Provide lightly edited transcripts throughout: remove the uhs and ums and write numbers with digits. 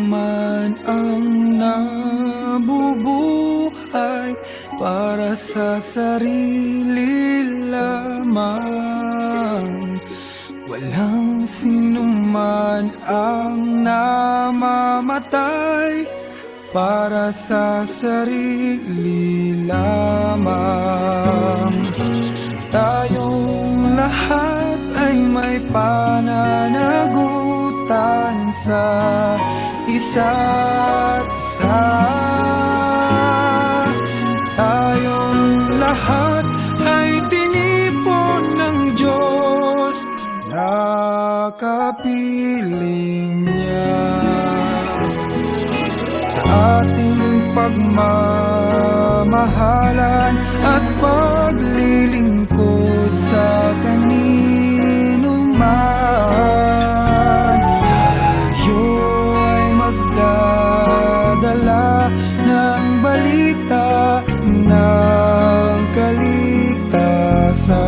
man ang nabubuhay para sa sarili lamang. Walang sinuman ang namamatay para sa sarili lamang. Tayong lahat ay may pananagutan sa isa't isa. Tayong lahat ay tinipon ng Diyos na kapiling niya. Sa ating pagmamahalan at paglilingkod sa kanino man, tayo ay magdadala ng balita ng kaligtasan.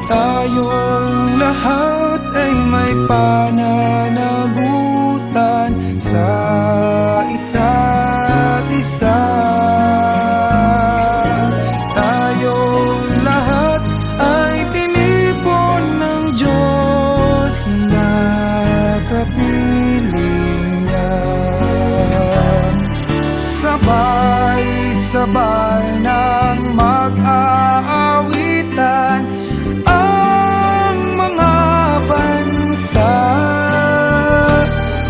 Tayong lahat ay may pananagutan sa isa't isa. Tayong lahat ay tinipon ng Diyos na kapiling niya. Sabay-sabay nang mag-aawitan ang mga bansa.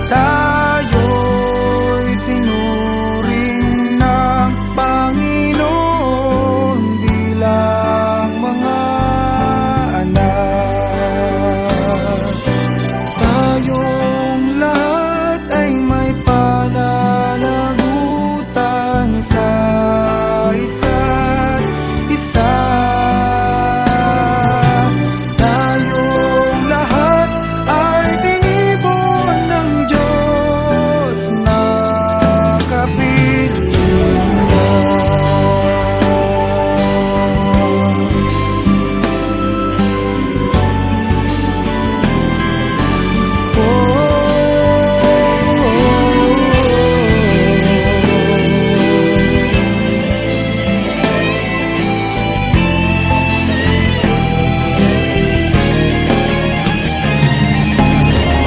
Tayo'y tinuring ng Panginoon bilang mga anak. Tayong lahat ay may pananagutan sa isa't isa. Tayong lahat ay tinipon ng Diyos na kapiling niya.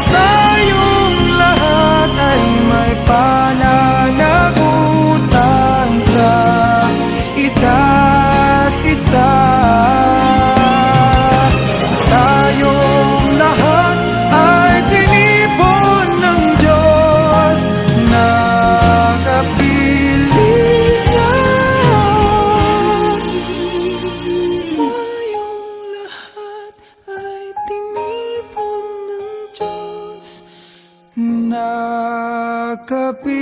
Tayong lahat ay may pananagutan sa isa't isa. Tayong lahat ay tinipon ng Diyos na kapiling niya. Tayong lahat ay tinipon ng Diyos na kapiling